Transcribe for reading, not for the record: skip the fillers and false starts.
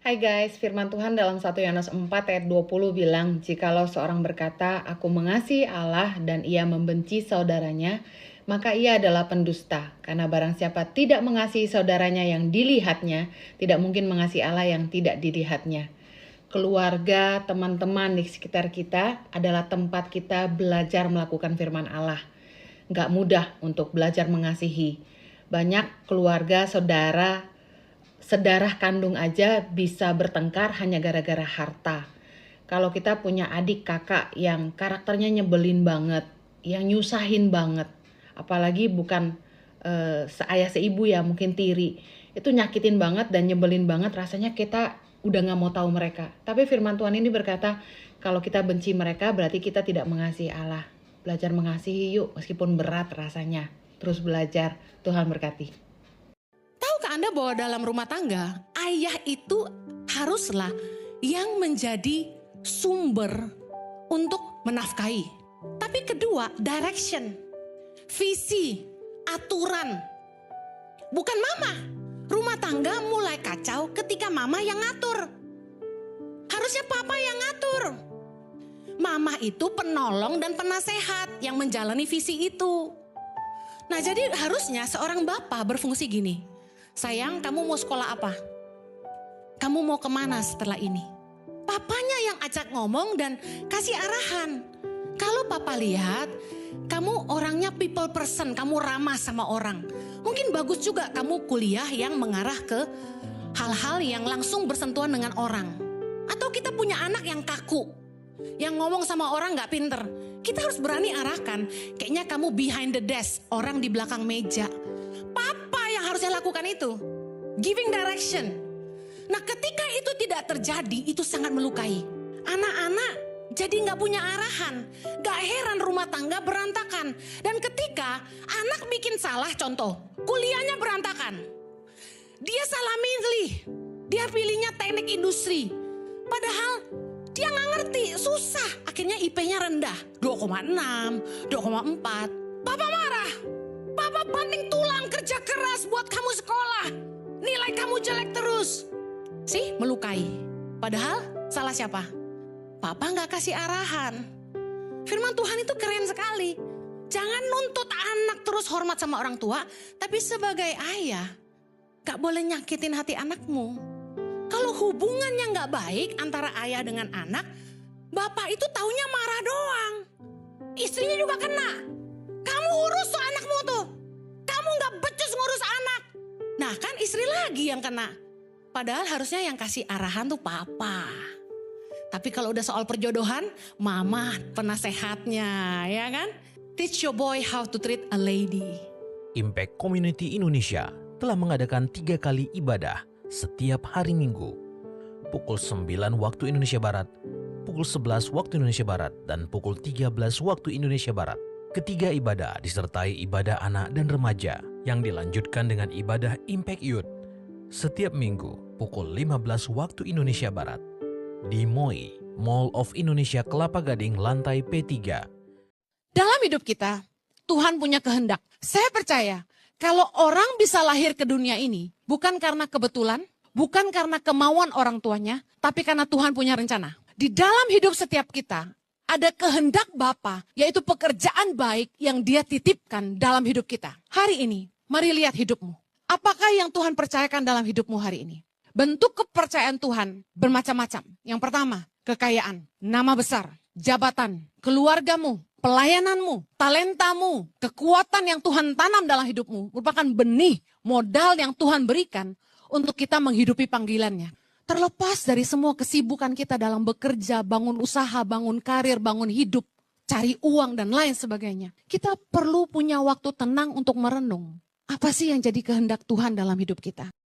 Hai guys, firman Tuhan dalam 1 Yohanes 4 ayat 20 bilang, "Jikalau seorang berkata, aku mengasihi Allah dan ia membenci saudaranya, maka ia adalah pendusta. Karena barang siapa tidak mengasihi saudaranya yang dilihatnya, tidak mungkin mengasihi Allah yang tidak dilihatnya." Keluarga, teman-teman di sekitar kita adalah tempat kita belajar melakukan firman Allah. Nggak mudah untuk belajar mengasihi. Banyak keluarga, saudara, sedarah kandung aja bisa bertengkar hanya gara-gara harta. Kalau kita punya adik kakak yang karakternya nyebelin banget, yang nyusahin banget, apalagi bukan seayah seibu ya, mungkin tiri, itu nyakitin banget dan nyebelin banget, rasanya kita udah gak mau tahu mereka. Tapi firman Tuhan ini berkata, kalau kita benci mereka berarti kita tidak mengasihi Allah. Belajar mengasihi yuk, meskipun berat rasanya. Terus belajar. Tuhan berkati. Tahukah Anda bahwa dalam rumah tangga, ayah itu haruslah yang menjadi sumber untuk menafkahi. Tapi kedua, direction, visi, aturan. Bukan mama. Rumah tangga mulai kacau ketika mama yang ngatur. Harusnya papa yang ngatur. Mama itu penolong dan penasehat yang menjalani visi itu. Nah, jadi harusnya seorang bapak berfungsi gini. Sayang, kamu mau sekolah apa? Kamu mau kemana setelah ini? Papanya yang ajak ngomong dan kasih arahan. Kalau papa lihat, kamu orangnya people person, kamu ramah sama orang. Mungkin bagus juga kamu kuliah yang mengarah ke hal-hal yang langsung bersentuhan dengan orang. Atau kita punya anak yang kaku, yang ngomong sama orang gak pinter. Kita harus berani arahkan, kayaknya kamu behind the desk, orang di belakang meja. Papa yang harusnya lakukan itu, giving direction. Nah, ketika itu tidak terjadi, itu sangat melukai. Anak-anak jadi gak punya arahan. Gak heran rumah tangga berantakan. Dan ketika anak bikin salah, contoh, kuliahnya berantakan. Dia salah milih. Dia pilihnya teknik industri. Padahal dia gak ngerti, susah. Akhirnya IP-nya rendah, 2,6, 2,4. Papa marah. Papa banting tulang kerja keras buat kamu sekolah. Nilai kamu jelek terus. Sih, melukai. Padahal salah siapa? Papa gak kasih arahan. Firman Tuhan itu keren sekali. Jangan nuntut anak terus hormat sama orang tua. Tapi sebagai ayah, gak boleh nyakitin hati anakmu. Kalau hubungannya gak baik antara ayah dengan anak, bapak itu taunya marah doang. Istrinya juga kena. Kamu urus tuh anakmu tuh. Kamu gak becus ngurus anak. Nah, kan istri lagi yang kena. Padahal harusnya yang kasih arahan tuh papa. Tapi kalau udah soal perjodohan, mama penasehatnya, ya kan? Teach your boy how to treat a lady. Impact Community Indonesia telah mengadakan 3 kali ibadah setiap hari Minggu. Pukul 9 waktu Indonesia Barat, pukul 11 waktu Indonesia Barat, dan pukul 13 waktu Indonesia Barat. Ketiga ibadah disertai ibadah anak dan remaja yang dilanjutkan dengan ibadah Impact Youth setiap minggu pukul 15 waktu Indonesia Barat di MOI, Mall of Indonesia Kelapa Gading, lantai P3. Dalam hidup kita, Tuhan punya kehendak. Saya percaya kalau orang bisa lahir ke dunia ini bukan karena kebetulan, bukan karena kemauan orang tuanya, tapi karena Tuhan punya rencana. Di dalam hidup setiap kita ada kehendak Bapa, yaitu pekerjaan baik yang Dia titipkan dalam hidup kita. Hari ini, mari lihat hidupmu. Apakah yang Tuhan percayakan dalam hidupmu hari ini? Bentuk kepercayaan Tuhan bermacam-macam. Yang pertama, kekayaan, nama besar, jabatan, keluargamu, pelayananmu, talentamu, kekuatan yang Tuhan tanam dalam hidupmu merupakan benih, modal yang Tuhan berikan untuk kita menghidupi panggilannya. Terlepas dari semua kesibukan kita dalam bekerja, bangun usaha, bangun karir, bangun hidup, cari uang dan lain sebagainya. Kita perlu punya waktu tenang untuk merenung. Apa sih yang jadi kehendak Tuhan dalam hidup kita?